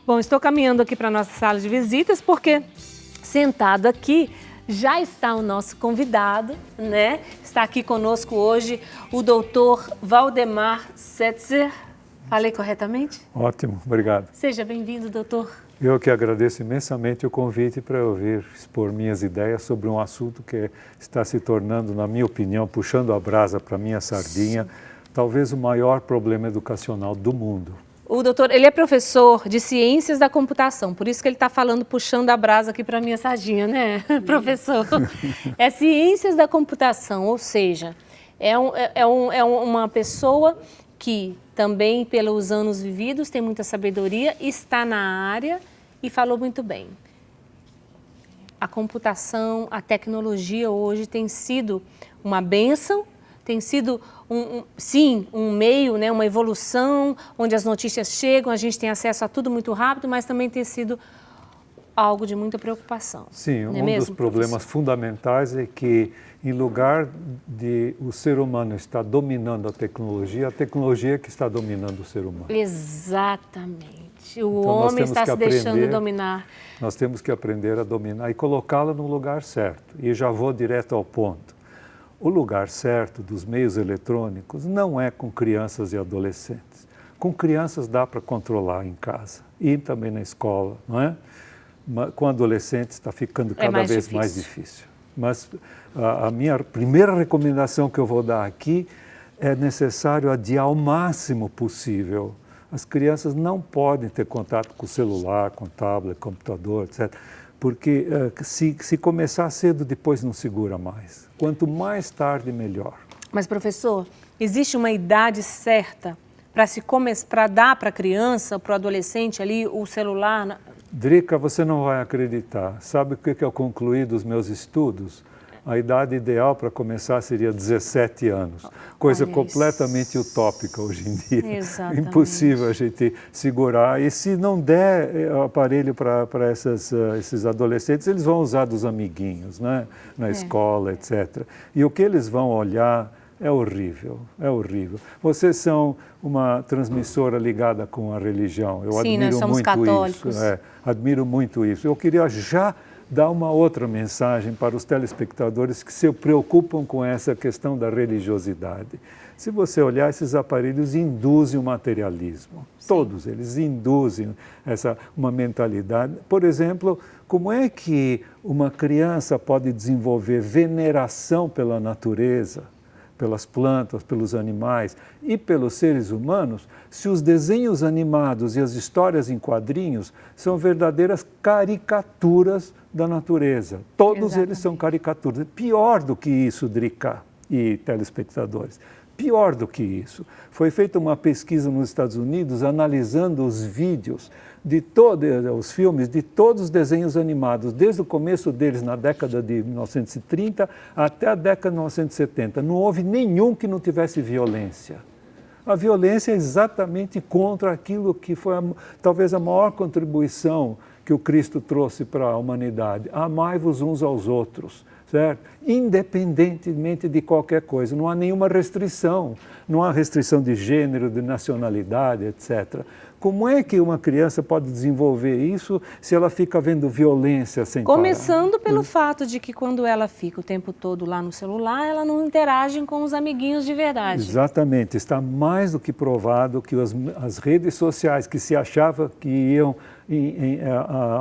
Bom, estou caminhando aqui para a nossa sala de visitas porque sentado aqui já está o nosso convidado, né? Está aqui conosco hoje o doutor Valdemar Setzer. Falei corretamente? Ótimo, obrigado. Seja bem-vindo, doutor. Eu que agradeço imensamente o convite para eu vir expor minhas ideias sobre um assunto que está se tornando, na minha opinião, puxando a brasa para a minha sardinha, talvez o maior problema educacional do mundo. O doutor, ele é professor de ciências da computação, por isso que ele está falando, puxando a brasa aqui para a minha sardinha, né, professor? É ciências da computação, ou seja, é uma pessoa que também, pelos anos vividos, tem muita sabedoria, está na área e falou muito bem. A computação, a tecnologia hoje tem sido uma bênção, tem sido um meio, né, uma evolução, onde as notícias chegam, a gente tem acesso a tudo muito rápido, mas também tem sido algo de muita preocupação. Sim, dos problemas fundamentais é que, em lugar de o ser humano estar dominando a tecnologia é que está dominando o ser humano. Exatamente. O homem está se deixando dominar. Nós temos que aprender a dominar e colocá-la no lugar certo. E já vou direto ao ponto. O lugar certo dos meios eletrônicos não é com crianças e adolescentes. Com crianças dá para controlar em casa e também na escola, não é? Com adolescentes está ficando cada vez mais difícil. Mas a minha primeira recomendação que eu vou dar aqui é necessário adiar o máximo possível. As crianças não podem ter contato com o celular, com o tablet, computador, etc. Porque se começar cedo, depois não segura mais. Quanto mais tarde, melhor. Mas, professor, existe uma idade certa para dar para a criança, para o adolescente ali, o celular? Drica, você não vai acreditar. Sabe o que eu concluí dos meus estudos? A idade ideal para começar seria 17 anos. Coisa completamente utópica hoje em dia. Exatamente. Impossível a gente segurar. E se não der aparelho para esses adolescentes, eles vão usar dos amiguinhos, né? Na escola, etc. E o que eles vão olhar é horrível, é horrível. Vocês são uma transmissora ligada com a religião. Eu Sim, admiro nós somos muito católicos. isso. Admiro muito isso. Eu queria já dar uma outra mensagem para os telespectadores que se preocupam com essa questão da religiosidade. Se você olhar, esses aparelhos induzem o materialismo. Sim. Todos eles induzem uma mentalidade. Por exemplo, como é que uma criança pode desenvolver veneração pela natureza, pelas plantas, pelos animais e pelos seres humanos, se os desenhos animados e as histórias em quadrinhos são verdadeiras caricaturas da natureza? Todos eles são caricaturas. Pior do que isso, Drica e telespectadores. Pior do que isso. Foi feita uma pesquisa nos Estados Unidos analisando os vídeos de todos os filmes, de todos os desenhos animados, desde o começo deles na década de 1930 até a década de 1970. Não houve nenhum que não tivesse violência. A violência é exatamente contra aquilo que foi talvez a maior contribuição que o Cristo trouxe para a humanidade. Amai-vos uns aos outros, certo? Independentemente de qualquer coisa. Não há nenhuma restrição. Não há restrição de gênero, de nacionalidade, etc. Como é que uma criança pode desenvolver isso se ela fica vendo violência sem parar? Começando pelo fato de que quando ela fica o tempo todo lá no celular, ela não interage com os amiguinhos de verdade. Exatamente. Está mais do que provado que as redes sociais que se achava que iam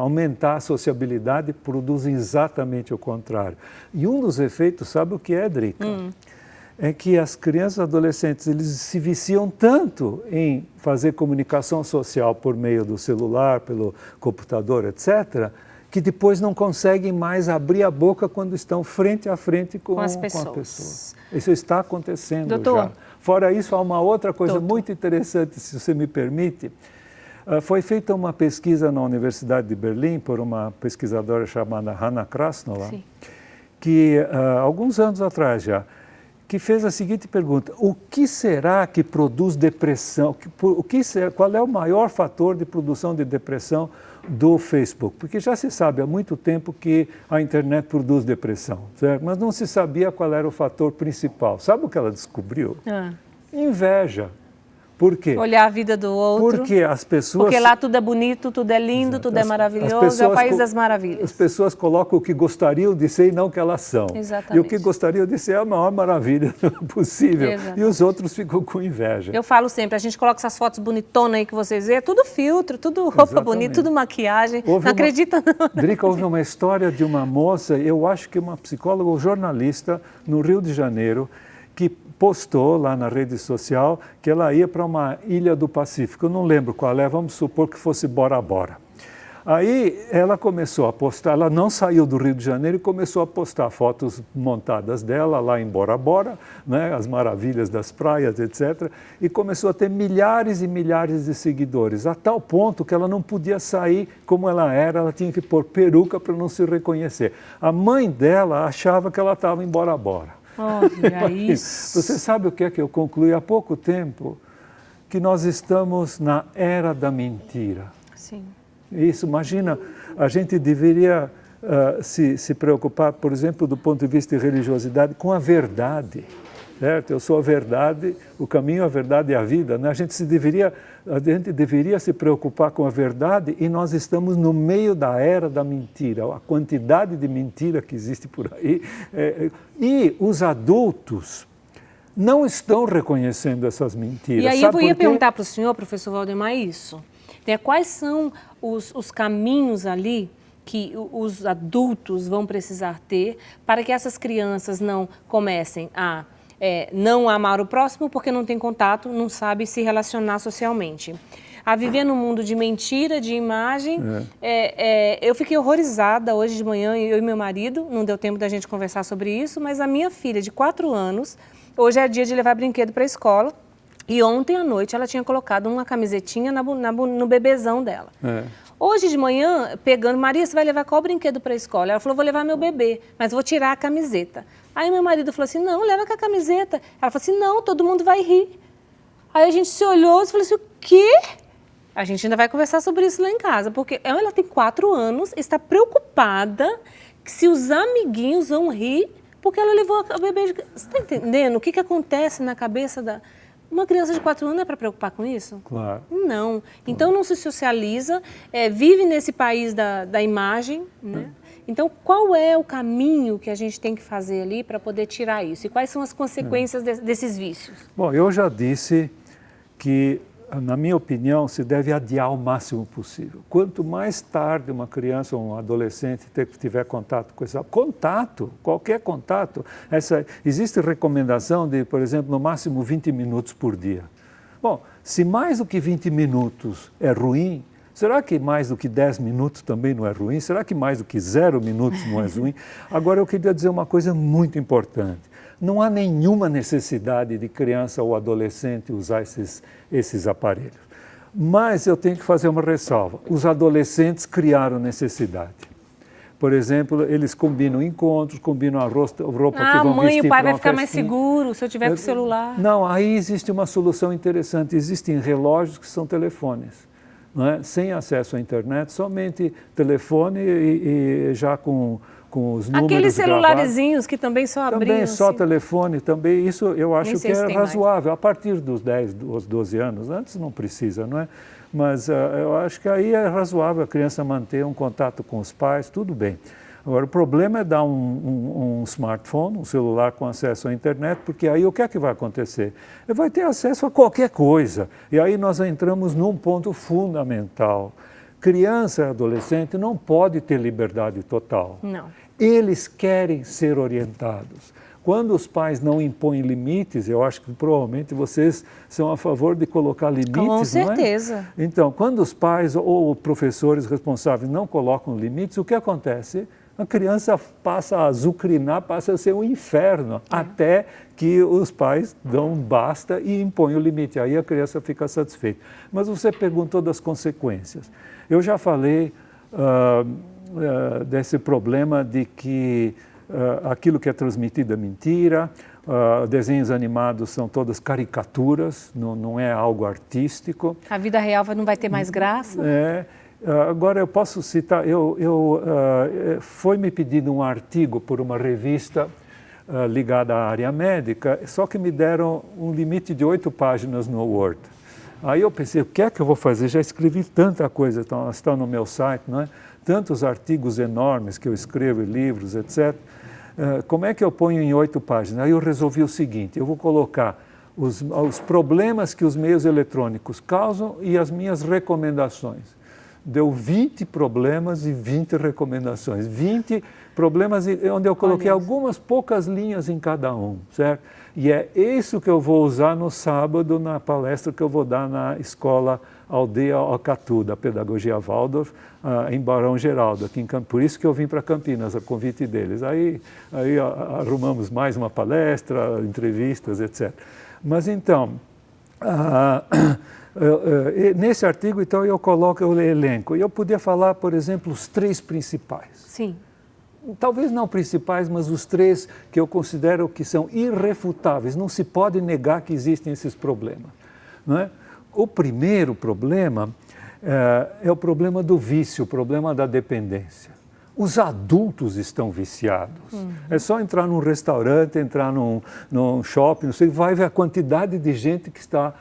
aumentar a sociabilidade produzem exatamente o contrário. E um dos efeitos, sabe o que é, Drica? É que as crianças e adolescentes, eles se viciam tanto em fazer comunicação social por meio do celular, pelo computador, etc., que depois não conseguem mais abrir a boca quando estão frente a frente com as pessoas. Isso está acontecendo, doutor, já. Fora isso, há uma outra coisa muito interessante, se você me permite. Foi feita uma pesquisa na Universidade de Berlim por uma pesquisadora chamada Hanna Krasnova, que alguns anos atrás já, que fez a seguinte pergunta: o que será que produz depressão? Qual é o maior fator de produção de depressão do Facebook? Porque já se sabe há muito tempo que a internet produz depressão, certo? Mas não se sabia qual era o fator principal. Sabe o que ela descobriu? Inveja. Por quê? Olhar a vida do outro. Porque as pessoas... Porque lá tudo é bonito, tudo é lindo, tudo é maravilhoso, é o país das maravilhas. As pessoas colocam o que gostariam de ser e não o que elas são. Exatamente. E o que gostariam de ser é a maior maravilha possível. Exatamente. E os outros ficam com inveja. Eu falo sempre, a gente coloca essas fotos bonitonas aí que vocês veem, é tudo filtro, tudo roupa bonita, tudo maquiagem. Não acredita não. Drica, houve uma história de uma moça, eu acho que uma psicóloga ou jornalista no Rio de Janeiro, que postou lá na rede social que ela ia para uma ilha do Pacífico, eu não lembro qual é, vamos supor que fosse Bora Bora. Aí ela começou a postar, ela não saiu do Rio de Janeiro e começou a postar fotos montadas dela lá em Bora Bora, né, as maravilhas das praias, etc. E começou a ter milhares e milhares de seguidores, a tal ponto que ela não podia sair como ela era, ela tinha que pôr peruca para não se reconhecer. A mãe dela achava que ela estava em Bora Bora. Olha isso. Você sabe o que é que eu concluí há pouco tempo? Que nós estamos na era da mentira. Sim. Isso, imagina, a gente deveria se preocupar, por exemplo, do ponto de vista de religiosidade, com a verdade. Certo? Eu sou a verdade, o caminho, a verdade e a vida. Né? A gente deveria se preocupar com a verdade e nós estamos no meio da era da mentira, a quantidade de mentira que existe por aí. E os adultos não estão reconhecendo essas mentiras. E aí eu ia perguntar para o senhor, professor Valdemar, isso. Quais são os caminhos ali que os adultos vão precisar ter para que essas crianças não comecem a não amar o próximo porque não tem contato, não sabe se relacionar socialmente. A viver num mundo de mentira, de imagem. Eu fiquei horrorizada hoje de manhã, eu e meu marido, não deu tempo da gente conversar sobre isso, mas a minha filha de 4 anos, hoje é dia de levar brinquedo para a escola, e ontem à noite ela tinha colocado uma camisetinha no bebezão dela. Hoje de manhã, pegando, Maria, você vai levar qual brinquedo para a escola? Ela falou, vou levar meu bebê, mas vou tirar a camiseta. Aí meu marido falou assim, não, leva com a camiseta. Ela falou assim, não, todo mundo vai rir. Aí a gente se olhou e falou assim, o quê? A gente ainda vai conversar sobre isso lá em casa, porque ela tem 4 anos, está preocupada que se os amiguinhos vão rir, porque ela levou o bebê. Você está entendendo o que acontece na cabeça da... Uma criança de 4 anos é para preocupar com isso? Claro. Não. Então não se socializa, vive nesse país da imagem, né? Então qual é o caminho que a gente tem que fazer ali para poder tirar isso? E quais são as consequências desses vícios? Bom, eu já disse que, na minha opinião, se deve adiar o máximo possível. Quanto mais tarde uma criança ou um adolescente tiver contato com essa... qualquer contato. Existe recomendação de, por exemplo, no máximo 20 minutos por dia. Bom, se mais do que 20 minutos é ruim, será que mais do que 10 minutos também não é ruim? Será que mais do que 0 minutos não é ruim? Agora, eu queria dizer uma coisa muito importante. Não há nenhuma necessidade de criança ou adolescente usar esses aparelhos. Mas eu tenho que fazer uma ressalva. Os adolescentes criaram necessidade. Por exemplo, eles combinam encontros, combinam a roupa que vão vestir. A mãe e o pai vai ficar mais seguro se eu tiver com o celular. Não, aí existe uma solução interessante. Existem relógios que são telefones. Não é? Sem acesso à internet, somente telefone e já com os números aqueles celularezinhos que também só abriam. Também só assim. Telefone, também isso eu acho que é razoável. Mais. A partir dos 10, dos 12 anos, antes não precisa, não é? Mas eu acho que aí é razoável a criança manter um contato com os pais, tudo bem. Agora, o problema é dar um smartphone, um celular com acesso à internet, porque aí o que é que vai acontecer? Ele vai ter acesso a qualquer coisa. E aí nós entramos num ponto fundamental. Criança e adolescente não pode ter liberdade total. Não. Eles querem ser orientados. Quando os pais não impõem limites, eu acho que provavelmente vocês são a favor de colocar limites, com certeza. Não é? Então, quando os pais ou professores responsáveis não colocam limites, o que acontece? A criança passa a azucrinar, passa a ser um inferno, até que os pais dão basta e impõem o limite. Aí a criança fica satisfeita. Mas você perguntou das consequências. Eu já falei desse problema de que aquilo que é transmitido é mentira, desenhos animados são todas caricaturas, não é algo artístico. A vida real não vai ter mais graça? Agora eu posso citar, foi-me pedido um artigo por uma revista ligada à área médica, só que me deram um limite de 8 páginas no Word. Aí eu pensei, o que é que eu vou fazer? Já escrevi tanta coisa, está no meu site, não é? Tantos artigos enormes que eu escrevo, livros, etc. Como é que eu ponho em 8 páginas? Aí eu resolvi o seguinte, eu vou colocar os problemas que os meios eletrônicos causam e as minhas recomendações. Deu 20 problemas e 20 recomendações. 20 problemas onde eu coloquei algumas poucas linhas em cada um, certo? E é isso que eu vou usar no sábado na palestra que eu vou dar na escola Aldeia Ocatu, da Pedagogia Waldorf, em Barão Geraldo, aqui em Campinas. Por isso que eu vim para Campinas, a convite deles. Aí arrumamos mais uma palestra, entrevistas, etc. Mas então, nesse artigo, então, eu coloco o elenco. E eu podia falar, por exemplo, os 3 principais. Sim. Talvez não principais, mas os 3 que eu considero que são irrefutáveis. Não se pode negar que existem esses problemas. Não é? O primeiro problema é o problema do vício, o problema da dependência. Os adultos estão viciados. É só entrar num restaurante, entrar num shopping, você vai ver a quantidade de gente que está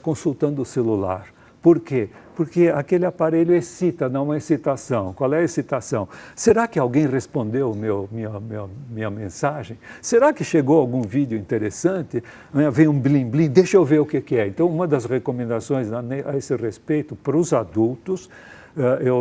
consultando o celular. Por quê? Porque aquele aparelho excita, dá uma excitação. Qual é a excitação? Será que alguém respondeu minha mensagem? Será que chegou algum vídeo interessante? Vem um blim-blim, deixa eu ver o que é. Então, uma das recomendações a esse respeito para os adultos,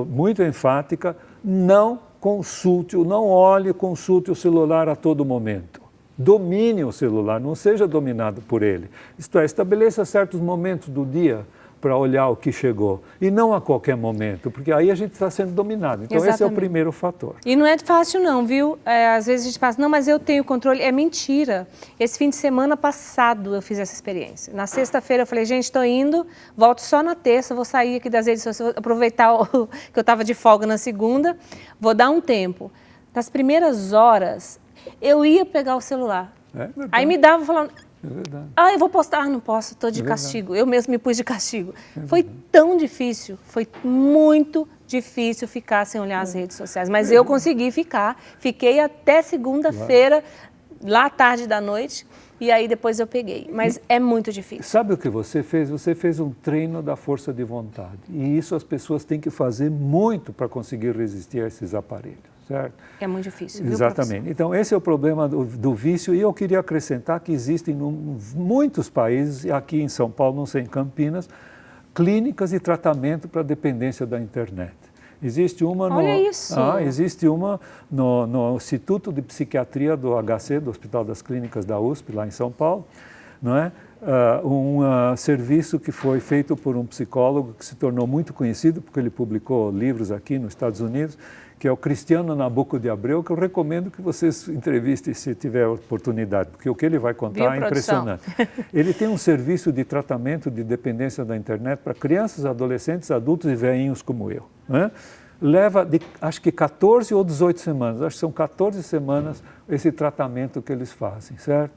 muito enfática, não consulte o celular a todo momento. Domine o celular, não seja dominado por ele. Isto é, estabeleça certos momentos do dia para olhar o que chegou. E não a qualquer momento, porque aí a gente está sendo dominado. Então, esse é o primeiro fator. E não é fácil não, viu? Às vezes a gente pensa, não, mas eu tenho controle. É mentira. Esse fim de semana passado eu fiz essa experiência. Na sexta-feira eu falei, gente, estou indo, volto só na terça, vou sair aqui das redes sociais, aproveitar que eu estava de folga na segunda, vou dar um tempo. Nas primeiras horas, eu ia pegar o celular. Aí me dava falando... É verdade. Eu vou postar. Não posso, estou de castigo. Eu mesmo me pus de castigo. Foi tão difícil, foi muito difícil ficar sem olhar as redes sociais. Mas eu consegui ficar. Fiquei até segunda-feira, lá à tarde da noite, e aí depois eu peguei. Mas é muito difícil. Sabe o que você fez? Você fez um treino da força de vontade. E isso as pessoas têm que fazer muito para conseguir resistir a esses aparelhos. Certo? É muito difícil. Exatamente. Viu, então, esse é o problema do vício. E eu queria acrescentar que existem muitos países, aqui em São Paulo, não sei, em Campinas, clínicas de tratamento para dependência da internet. Existe uma existe uma no Instituto de Psiquiatria do HC, do Hospital das Clínicas da USP, lá em São Paulo, não é? Um serviço que foi feito por um psicólogo que se tornou muito conhecido, porque ele publicou livros aqui nos Estados Unidos, que é o Cristiano Nabuco de Abreu, que eu recomendo que vocês entrevistem se tiver oportunidade, porque o que ele vai contar é impressionante. Ele tem um serviço de tratamento de dependência da internet para crianças, adolescentes, adultos e velhinhos como eu. Né? Leva, acho que 14 ou 18 semanas, acho que são 14 semanas esse tratamento que eles fazem, certo?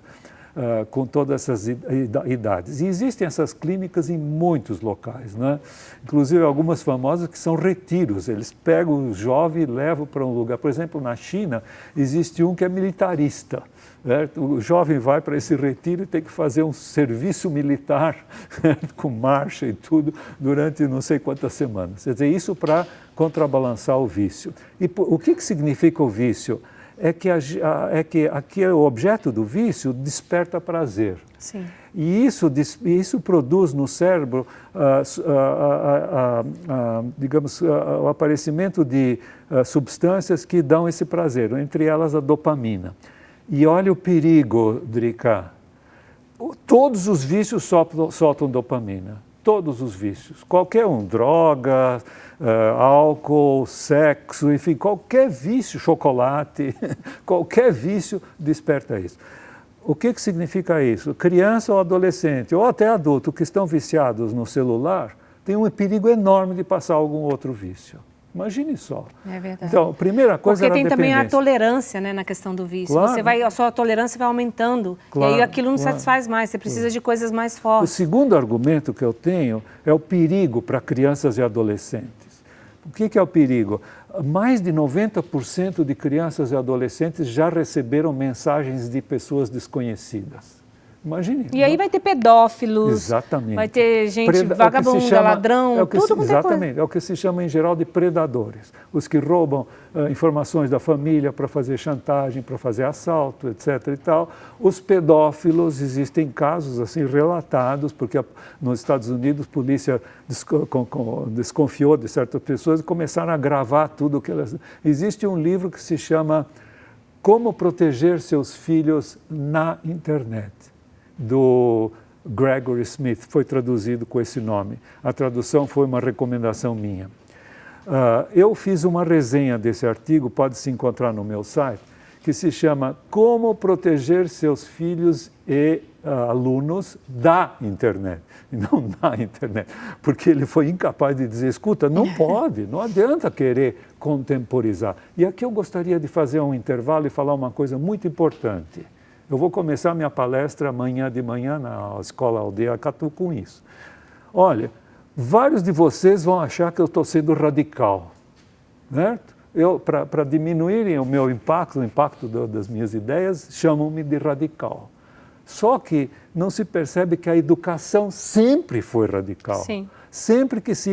Com todas essas idades. E existem essas clínicas em muitos locais, né? Inclusive algumas famosas que são retiros, eles pegam o jovem e levam para um lugar. Por exemplo, na China existe um que é militarista. Certo? O jovem vai para esse retiro e tem que fazer um serviço militar, certo? Com marcha e tudo, durante não sei quantas semanas. Quer dizer, isso para contrabalançar o vício. E o que significa o vício? É que aqui o objeto do vício desperta prazer. Sim. E isso produz no cérebro, digamos, o aparecimento de substâncias que dão esse prazer, entre elas a dopamina. E olha o perigo, Drica. Todos os vícios soltam dopamina. Todos os vícios. Qualquer um, drogas, álcool, sexo, enfim, qualquer vício, chocolate, qualquer vício desperta isso. O que significa isso? Criança ou adolescente, ou até adulto, que estão viciados no celular, tem um perigo enorme de passar algum outro vício. Imagine só. É verdade. Então, a primeira coisa era a dependência. Porque tem também a tolerância, né, na questão do vício. Claro. A sua tolerância vai aumentando, claro, e aí aquilo não satisfaz mais, você precisa de coisas mais fortes. O segundo argumento que eu tenho é o perigo para crianças e adolescentes. O que é o perigo? Mais de 90% de crianças e adolescentes já receberam mensagens de pessoas desconhecidas. Imagine. E aí vai ter pedófilos, exatamente. Vai ter gente vagabunda, ladrão, tudo quanto é exatamente, é o que se chama em geral de predadores. Os que roubam informações da família para fazer chantagem, para fazer assalto, etc. e tal. Os pedófilos, existem casos assim relatados, porque nos Estados Unidos a polícia desconfiou de certas pessoas e começaram a gravar tudo que elas... Existe um livro que se chama Como Proteger Seus Filhos na Internet, do Gregory Smith, foi traduzido com esse nome. A tradução foi uma recomendação minha. Eu fiz uma resenha desse artigo, pode se encontrar no meu site, que se chama Como Proteger Seus Filhos e Alunos da Internet, e não na Internet, porque ele foi incapaz de dizer, escuta, não pode, não adianta querer contemporizar. E aqui eu gostaria de fazer um intervalo e falar uma coisa muito importante. Eu vou começar minha palestra amanhã de manhã na Escola Aldeia Catu com isso. Olha, vários de vocês vão achar que eu estou sendo radical, certo? Para diminuírem o meu impacto, o impacto das minhas ideias, chamam-me de radical. Só que não se percebe que a educação sempre foi radical. Sim. Sempre que se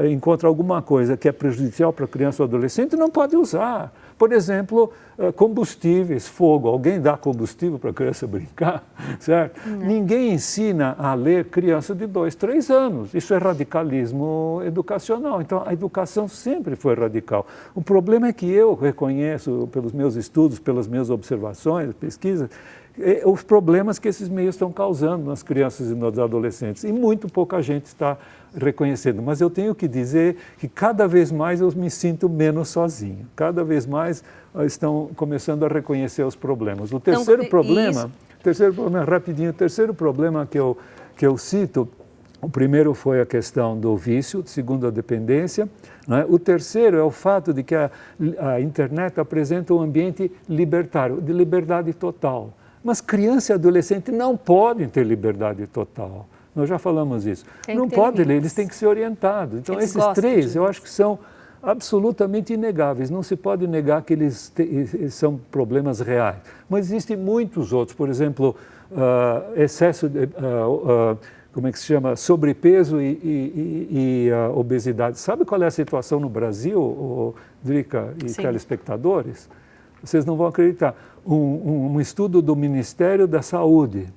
encontra alguma coisa que é prejudicial para a criança ou adolescente, não pode usar. Por exemplo, combustíveis, fogo. Alguém dá combustível para a criança brincar, certo? Ninguém ensina a ler criança de 2, 3 anos. Isso é radicalismo educacional. Então, a educação sempre foi radical. O problema é que eu reconheço, pelos meus estudos, pelas minhas observações, pesquisas, os problemas que esses meios estão causando nas crianças e nos adolescentes. E muito pouca gente está reconhecendo. Mas eu tenho que dizer que cada vez mais eu me sinto menos sozinho. Cada vez mais estão começando a reconhecer os problemas. O terceiro problema, rapidinho, o terceiro problema que eu cito, o primeiro foi a questão do vício, o segundo a dependência, né? O terceiro é o fato de que a internet apresenta um ambiente libertário, de liberdade total. Mas criança e adolescente não podem ter liberdade total. Nós já falamos isso. Não podem ler, eles têm que ser orientados. Então, esses três, eu acho que são absolutamente inegáveis. Não se pode negar que eles são problemas reais. Mas existem muitos outros. Por exemplo, excesso de... como é que se chama? Sobrepeso e obesidade. Sabe qual é a situação no Brasil, Drica e telespectadores? Vocês não vão acreditar. Um estudo do Ministério da Saúde,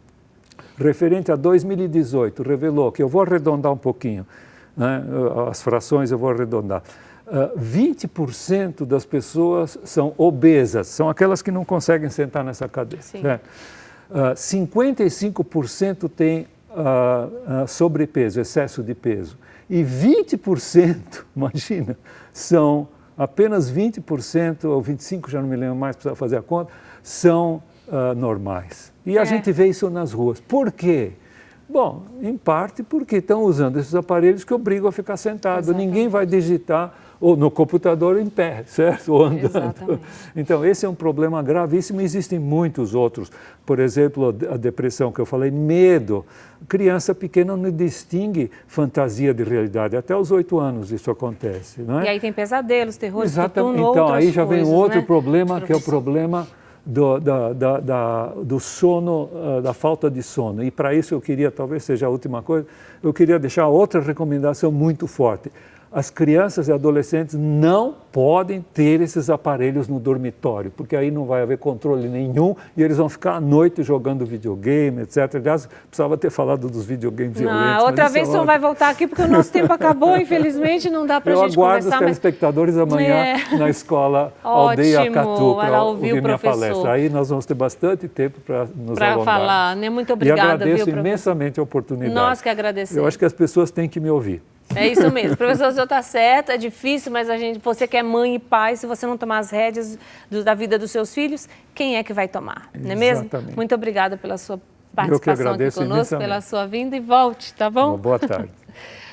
referente a 2018, revelou que, eu vou arredondar um pouquinho, né? As frações eu vou arredondar, 20% das pessoas são obesas, são aquelas que não conseguem sentar nessa cadeira. Né? 55% têm sobrepeso, excesso de peso. E 20%, imagina, são apenas 20% ou 25%, já não me lembro mais, precisa fazer a conta, são normais. E a gente vê isso nas ruas. Por quê? Bom, em parte porque estão usando esses aparelhos que obrigam a ficar sentado. Exatamente. Ninguém vai digitar ou no computador em pé, certo? Ou andando. Exatamente. Então, esse é um problema gravíssimo e existem muitos outros. Por exemplo, a depressão que eu falei, medo. Criança pequena não distingue fantasia de realidade. Até os 8 anos isso acontece, não é? E aí tem pesadelos, terrores, exatamente. Então, aí já vem outro problema, que é o problema do sono, da falta de sono. E para isso eu queria, talvez seja a última coisa, eu queria deixar outra recomendação muito forte. As crianças e adolescentes não podem ter esses aparelhos no dormitório, porque aí não vai haver controle nenhum e eles vão ficar à noite jogando videogame, etc. Aliás, precisava ter falado dos videogames violentos. Outra vez você vai voltar aqui, porque o nosso tempo acabou, infelizmente, não dá para a gente conversar. Eu aguardo os telespectadores amanhã na escola Aldeia Catu para ouvir minha palestra. Aí nós vamos ter bastante tempo para nos alongar. Para falar, né? Muito obrigada. E agradeço imensamente a oportunidade. Nós que agradecemos. Eu acho que as pessoas têm que me ouvir. É isso mesmo. Professor, o senhor está certo, é difícil, mas você que é mãe e pai, se você não tomar as rédeas da vida dos seus filhos, quem é que vai tomar? Não é mesmo? Exatamente. Muito obrigada pela sua participação aqui conosco, pela sua vinda e volte, tá bom? Uma boa tarde.